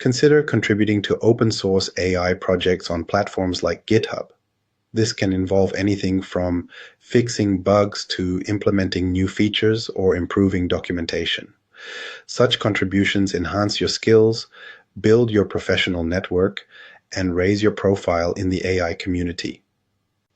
Consider contributing to open source AI projects on platforms like GitHub. This can involve anything from fixing bugs to implementing new features or improving documentation. Such contributions enhance your skills, build your professional network, and raise your profile in the AI community.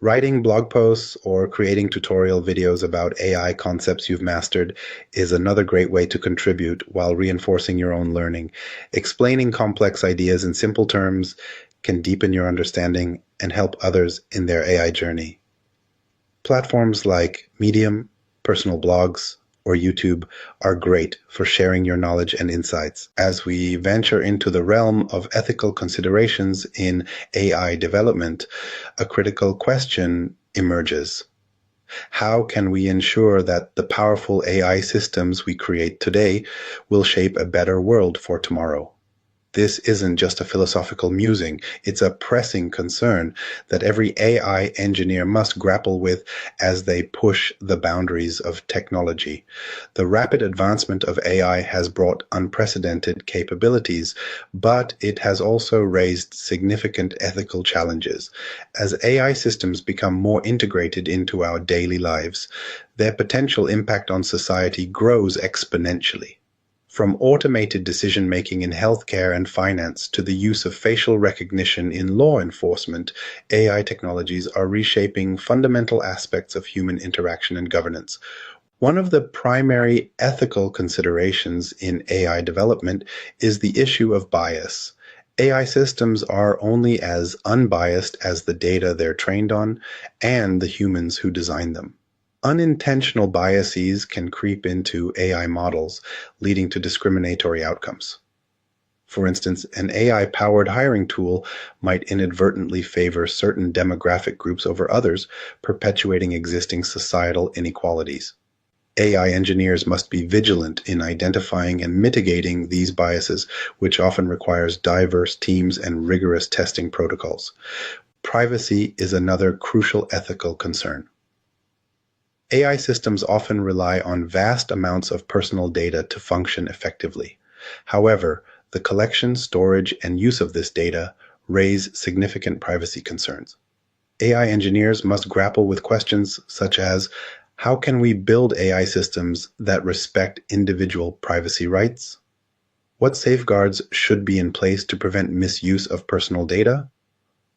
Writing blog posts or creating tutorial videos about AI concepts you've mastered is another great way to contribute while reinforcing your own learning. Explaining complex ideas in simple terms can deepen your understanding and help others in their AI journey. Platforms like Medium, personal blogs, or YouTube are great for sharing your knowledge and insights. As we venture into the realm of ethical considerations in AI development, a critical question emerges. How can we ensure that the powerful AI systems we create today will shape a better world for tomorrow? This isn't just a philosophical musing, it's a pressing concern that every AI engineer must grapple with as they push the boundaries of technology. The rapid advancement of AI has brought unprecedented capabilities, but it has also raised significant ethical challenges. As AI systems become more integrated into our daily lives, their potential impact on society grows exponentially. From automated decision-making in healthcare and finance to the use of facial recognition in law enforcement, AI technologies are reshaping fundamental aspects of human interaction and governance. One of the primary ethical considerations in AI development is the issue of bias. AI systems are only as unbiased as the data they're trained on and the humans who design them. Unintentional biases can creep into AI models, leading to discriminatory outcomes. For instance, an AI-powered hiring tool might inadvertently favor certain demographic groups over others, perpetuating existing societal inequalities. AI engineers must be vigilant in identifying and mitigating these biases, which often requires diverse teams and rigorous testing protocols. Privacy is another crucial ethical concern. AI systems often rely on vast amounts of personal data to function effectively. However, the collection, storage, and use of this data raise significant privacy concerns. AI engineers must grapple with questions such as, how can we build AI systems that respect individual privacy rights? What safeguards should be in place to prevent misuse of personal data?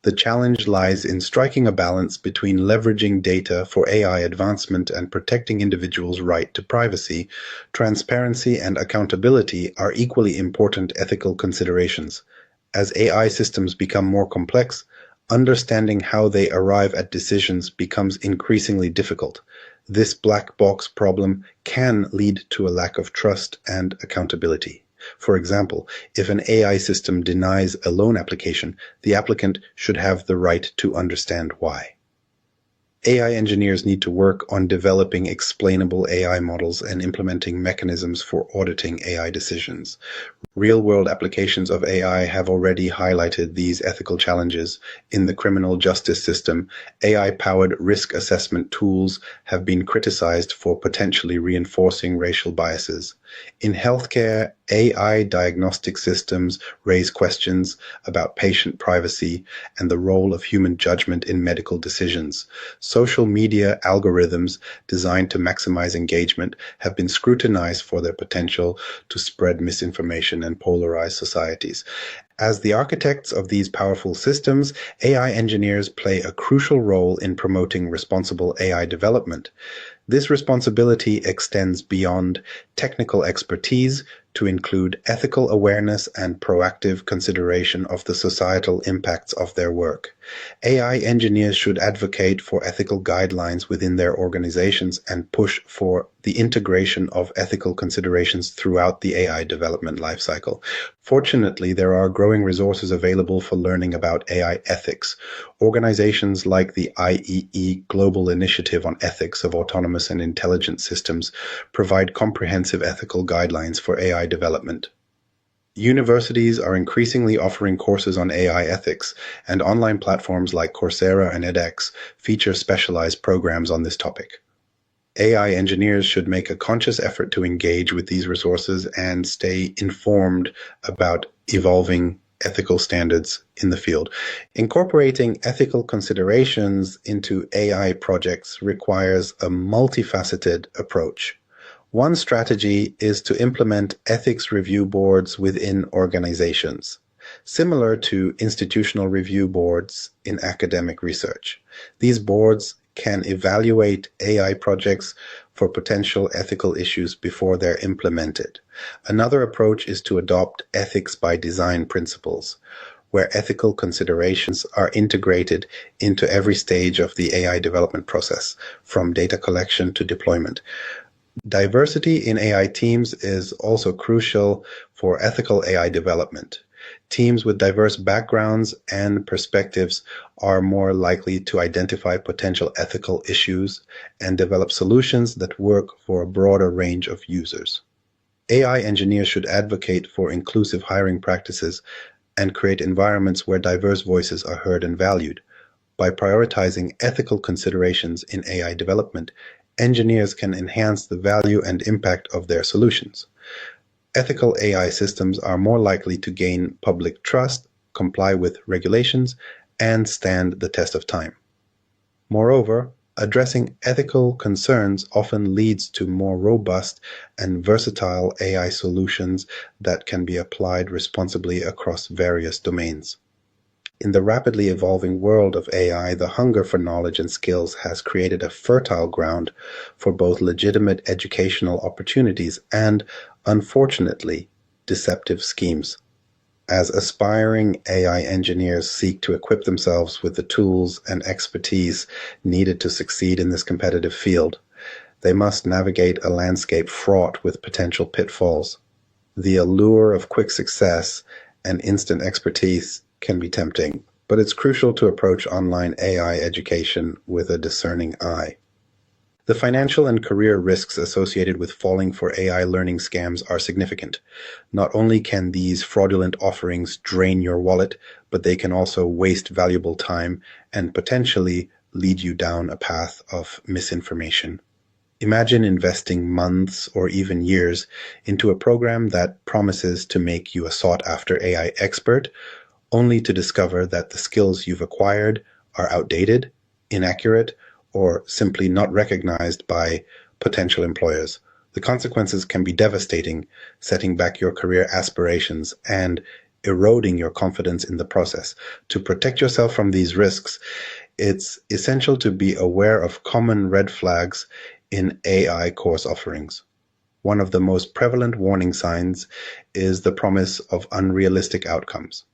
The challenge lies in striking a balance between leveraging data for AI advancement and protecting individuals' right to privacy. Transparency and accountability are equally important ethical considerations. As AI systems become more complex, understanding how they arrive at decisions becomes increasingly difficult. This black box problem can lead to a lack of trust and accountability. For example, if an AI system denies a loan application, the applicant should have the right to understand why. AI engineers need to work on developing explainable AI models and implementing mechanisms for auditing AI decisions. Real-world applications of AI have already highlighted these ethical challenges. In the criminal justice system, AI-powered risk assessment tools have been criticized for potentially reinforcing racial biases. In healthcare, AI diagnostic systems raise questions about patient privacy and the role of human judgment in medical decisions. Social media algorithms designed to maximize engagement have been scrutinized for their potential to spread misinformation and polarize societies. As the architects of these powerful systems, AI engineers play a crucial role in promoting responsible AI development. This responsibility extends beyond technical expertise to include ethical awareness and proactive consideration of the societal impacts of their work. AI engineers should advocate for ethical guidelines within their organizations and push for the integration of ethical considerations throughout the AI development lifecycle. Fortunately, there are growing resources available for learning about AI ethics. Organizations like the IEE Global Initiative on Ethics of Autonomous and Intelligent Systems provide comprehensive ethical guidelines for AI development. Universities are increasingly offering courses on AI ethics, and online platforms like Coursera and edX feature specialized programs on this topic. AI engineers should make a conscious effort to engage with these resources and stay informed about evolving ethical standards in the field. Incorporating ethical considerations into AI projects requires a multifaceted approach. One strategy is to implement ethics review boards within organizations, similar to institutional review boards in academic research. These boards can evaluate AI projects for potential ethical issues before they're implemented. Another approach is to adopt ethics by design principles, where ethical considerations are integrated into every stage of the AI development process, from data collection to deployment. Diversity in AI teams is also crucial for ethical AI development. Teams with diverse backgrounds and perspectives are more likely to identify potential ethical issues and develop solutions that work for a broader range of users. AI engineers should advocate for inclusive hiring practices and create environments where diverse voices are heard and valued. By prioritizing ethical considerations in AI development, engineers can enhance the value and impact of their solutions. Ethical AI systems are more likely to gain public trust, comply with regulations, and stand the test of time. Moreover, addressing ethical concerns often leads to more robust and versatile AI solutions that can be applied responsibly across various domains. In the rapidly evolving world of AI, the hunger for knowledge and skills has created a fertile ground for both legitimate educational opportunities and, unfortunately, deceptive schemes. As aspiring AI engineers seek to equip themselves with the tools and expertise needed to succeed in this competitive field, they must navigate a landscape fraught with potential pitfalls. The allure of quick success and instant expertise can be tempting, but it's crucial to approach online AI education with a discerning eye. The financial and career risks associated with falling for AI learning scams are significant. Not only can these fraudulent offerings drain your wallet, but they can also waste valuable time and potentially lead you down a path of misinformation. Imagine investing months or even years into a program that promises to make you a sought-after AI expert, only to discover that the skills you've acquired are outdated, inaccurate, or simply not recognized by potential employers. The consequences can be devastating, setting back your career aspirations and eroding your confidence in the process. To protect yourself from these risks, it's essential to be aware of common red flags in AI course offerings. One of the most prevalent warning signs is the promise of unrealistic outcomes.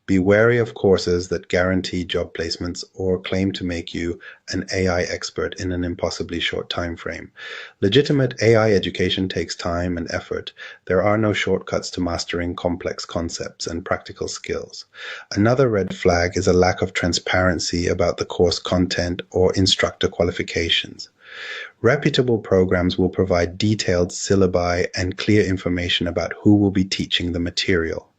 Be wary of courses that guarantee job placements or claim to make you an AI expert in an impossibly short time frame. Legitimate AI education takes time and effort. There are no shortcuts to mastering complex concepts and practical skills. Another red flag is a lack of transparency about the course content or instructor qualifications. Reputable programs will provide detailed syllabi and clear information about who will be teaching the material.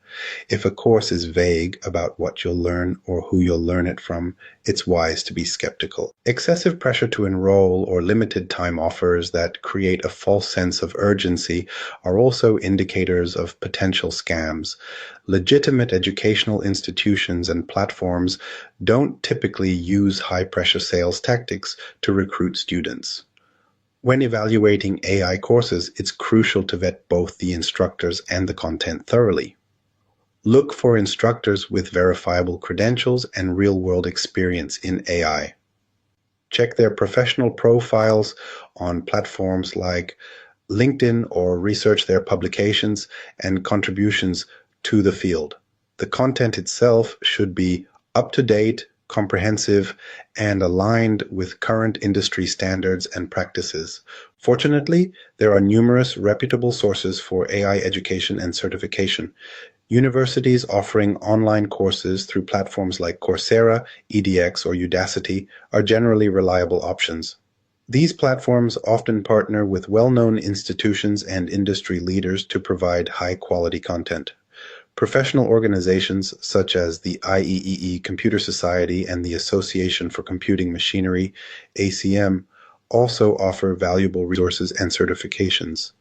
If a course is vague about what you'll learn or who you'll learn it from, it's wise to be skeptical. Excessive pressure to enroll or limited time offers that create a false sense of urgency are also indicators of potential scams. Legitimate educational institutions and platforms don't typically use high-pressure sales tactics to recruit students. When evaluating AI courses, it's crucial to vet both the instructors and the content thoroughly. Look for instructors with verifiable credentials and real-world experience in AI. Check their professional profiles on platforms like LinkedIn or research their publications and contributions to the field. The content itself should be up-to-date, comprehensive, and aligned with current industry standards and practices. Fortunately, there are numerous reputable sources for AI education and certification. Universities offering online courses through platforms like Coursera, edX, or Udacity are generally reliable options. These platforms often partner with well-known institutions and industry leaders to provide high-quality content. Professional organizations such as the IEEE Computer Society and the Association for Computing Machinery, ACM, also offer valuable resources and certifications.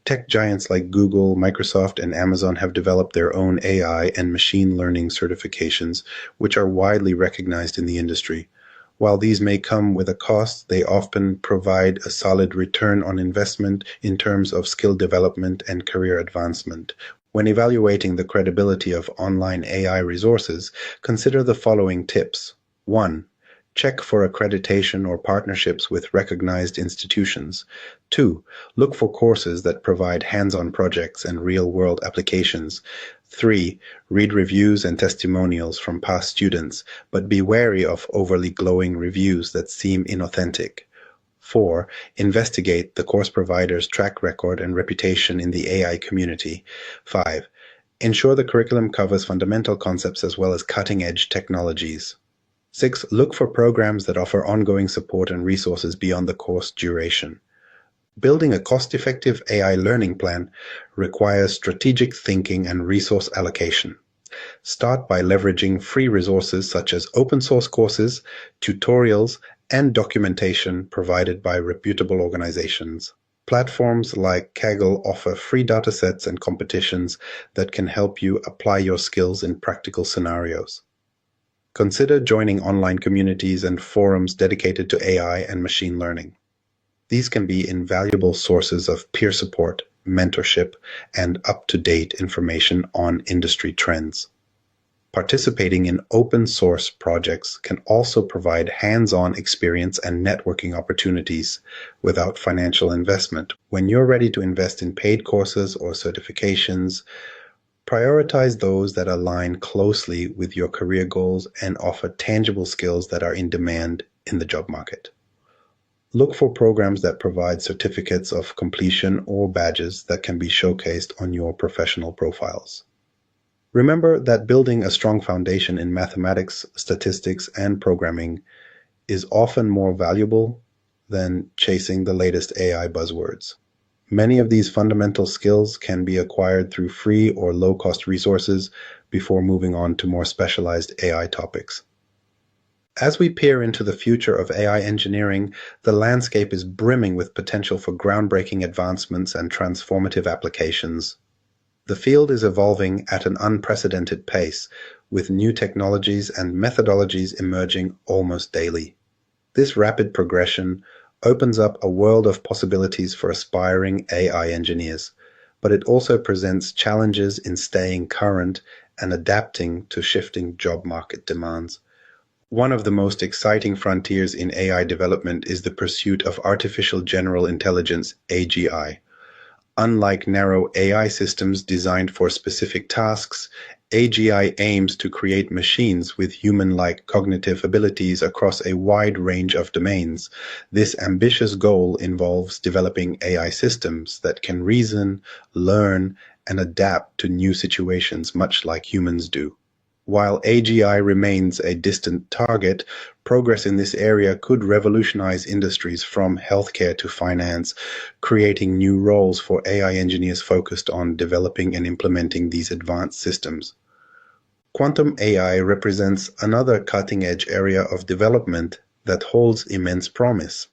Tech giants like Google, Microsoft, and Amazon have developed their own AI and machine learning certifications, which are widely recognized in the industry. While these may come with a cost, they often provide a solid return on investment in terms of skill development and career advancement. When evaluating the credibility of online AI resources, consider the following tips. 1. Check for accreditation or partnerships with recognized institutions. 2. Look for courses that provide hands-on projects and real-world applications. 3. Read reviews and testimonials from past students, but be wary of overly glowing reviews that seem inauthentic. 4. Investigate the course provider's track record and reputation in the AI community. 5. Ensure the curriculum covers fundamental concepts as well as cutting-edge technologies. 6. Look for programs that offer ongoing support and resources beyond the course duration. Building a cost-effective AI learning plan requires strategic thinking and resource allocation. Start by leveraging free resources such as open source courses, tutorials, and documentation provided by reputable organizations. Platforms like Kaggle offer free datasets and competitions that can help you apply your skills in practical scenarios. Consider joining online communities and forums dedicated to AI and machine learning. These can be invaluable sources of peer support, mentorship, and up-to-date information on industry trends. Participating in open source projects can also provide hands-on experience and networking opportunities without financial investment. When you're ready to invest in paid courses or certifications, prioritize those that align closely with your career goals and offer tangible skills that are in demand in the job market. Look for programs that provide certificates of completion or badges that can be showcased on your professional profiles. Remember that building a strong foundation in mathematics, statistics, and programming is often more valuable than chasing the latest AI buzzwords. Many of these fundamental skills can be acquired through free or low-cost resources before moving on to more specialized AI topics. As we peer into the future of AI engineering, the landscape is brimming with potential for groundbreaking advancements and transformative applications. The field is evolving at an unprecedented pace, with new technologies and methodologies emerging almost daily. This rapid progression opens up a world of possibilities for aspiring AI engineers, but it also presents challenges in staying current and adapting to shifting job market demands. One of the most exciting frontiers in AI development is the pursuit of artificial general intelligence, AGI. Unlike narrow AI systems designed for specific tasks, AGI aims to create machines with human-like cognitive abilities across a wide range of domains. This ambitious goal involves developing AI systems that can reason, learn, and adapt to new situations much like humans do. While AGI remains a distant target, progress in this area could revolutionize industries from healthcare to finance, creating new roles for AI engineers focused on developing and implementing these advanced systems. Quantum AI represents another cutting-edge area of development that holds immense promise.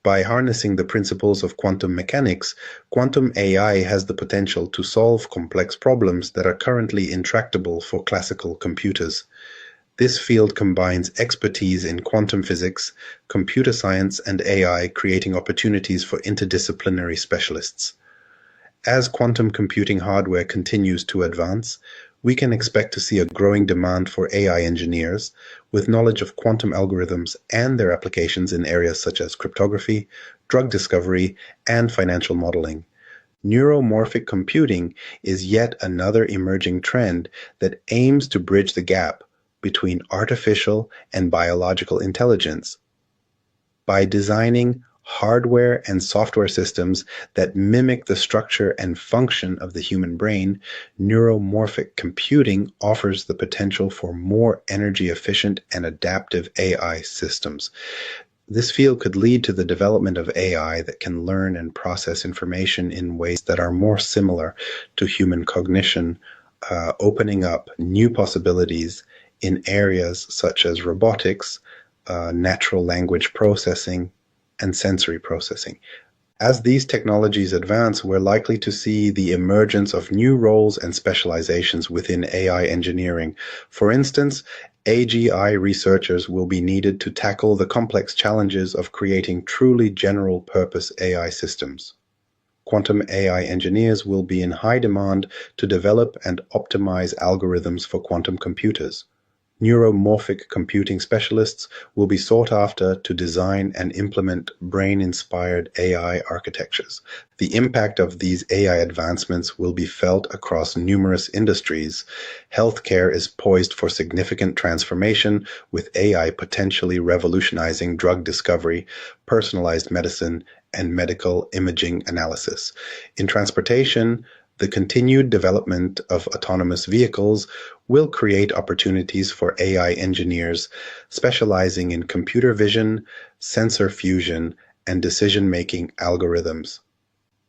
By harnessing the principles of quantum mechanics, quantum AI has the potential to solve complex problems that are currently intractable for classical computers. This field combines expertise in quantum physics, computer science, and AI, creating opportunities for interdisciplinary specialists. As quantum computing hardware continues to advance, we can expect to see a growing demand for AI engineers with knowledge of quantum algorithms and their applications in areas such as cryptography, drug discovery, and financial modeling. Neuromorphic computing is yet another emerging trend that aims to bridge the gap between artificial and biological intelligence. By designing hardware and software systems that mimic the structure and function of the human brain, neuromorphic computing offers the potential for more energy efficient and adaptive AI systems. This field could lead to the development of AI that can learn and process information in ways that are more similar to human cognition, opening up new possibilities in areas such as robotics, natural language processing, and sensory processing. As these technologies advance, we're likely to see the emergence of new roles and specializations within AI engineering. For instance, AGI researchers will be needed to tackle the complex challenges of creating truly general-purpose AI systems. Quantum AI engineers will be in high demand to develop and optimize algorithms for quantum computers. Neuromorphic computing specialists will be sought after to design and implement brain-inspired AI architectures. The impact of these AI advancements will be felt across numerous industries. Healthcare is poised for significant transformation, with AI potentially revolutionizing drug discovery, personalized medicine, and medical imaging analysis. In transportation, the continued development of autonomous vehicles will create opportunities for AI engineers specializing in computer vision, sensor fusion, and decision-making algorithms.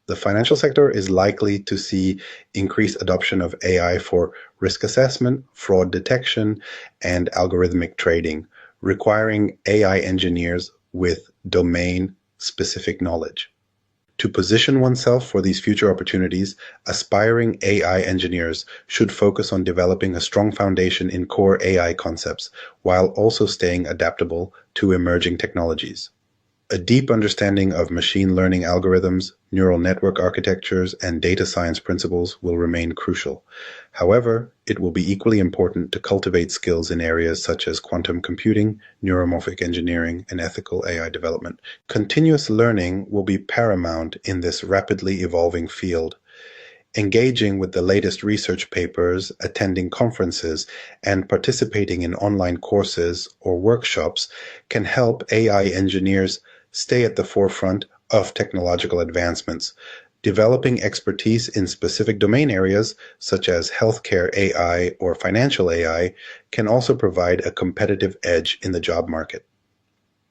The financial sector is likely to see increased adoption of AI for risk assessment, fraud detection, and algorithmic trading, requiring AI engineers with domain-specific knowledge. To position oneself for these future opportunities, aspiring AI engineers should focus on developing a strong foundation in core AI concepts, while also staying adaptable to emerging technologies. A deep understanding of machine learning algorithms, neural network architectures, and data science principles will remain crucial. However, it will be equally important to cultivate skills in areas such as quantum computing, neuromorphic engineering, and ethical AI development. Continuous learning will be paramount in this rapidly evolving field. Engaging with the latest research papers, attending conferences, and participating in online courses or workshops can help AI engineers stay at the forefront of technological advancements. Developing expertise in specific domain areas, such as healthcare AI or financial AI, can also provide a competitive edge in the job market.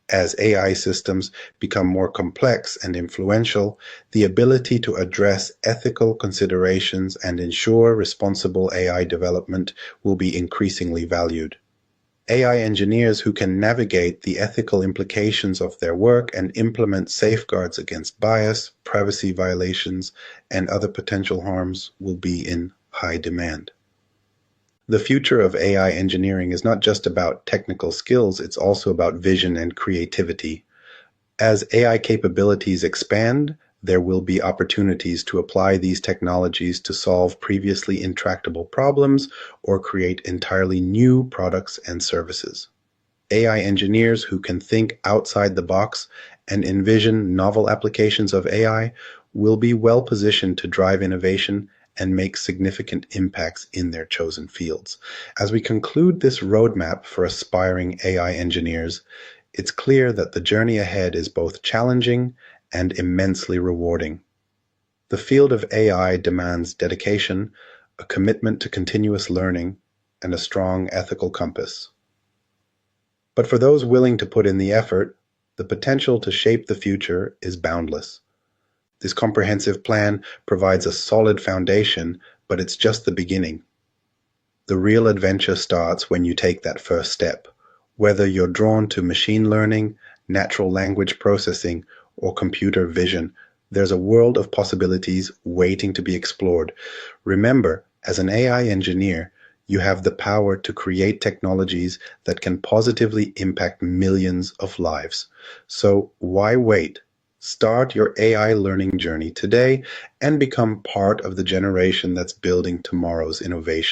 As AI systems become more complex and influential, the ability to address ethical considerations and ensure responsible AI development will be increasingly valued. AI engineers who can navigate the ethical implications of their work and implement safeguards against bias, privacy violations, and other potential harms will be in high demand. The future of AI engineering is not just about technical skills, it's also about vision and creativity. As AI capabilities expand, there will be opportunities to apply these technologies to solve previously intractable problems or create entirely new products and services. AI engineers who can think outside the box and envision novel applications of AI will be well positioned to drive innovation and make significant impacts in their chosen fields. As we conclude this roadmap for aspiring AI engineers, it's clear that the journey ahead is both challenging and immensely rewarding. The field of AI demands dedication, a commitment to continuous learning, and a strong ethical compass. But for those willing to put in the effort, the potential to shape the future is boundless. This comprehensive plan provides a solid foundation, but it's just the beginning. The real adventure starts when you take that first step. Whether you're drawn to machine learning, natural language processing, or computer vision, there's a world of possibilities waiting to be explored. Remember, as an AI engineer, you have the power to create technologies that can positively impact millions of lives. So why wait? Start your AI learning journey today and become part of the generation that's building tomorrow's innovation.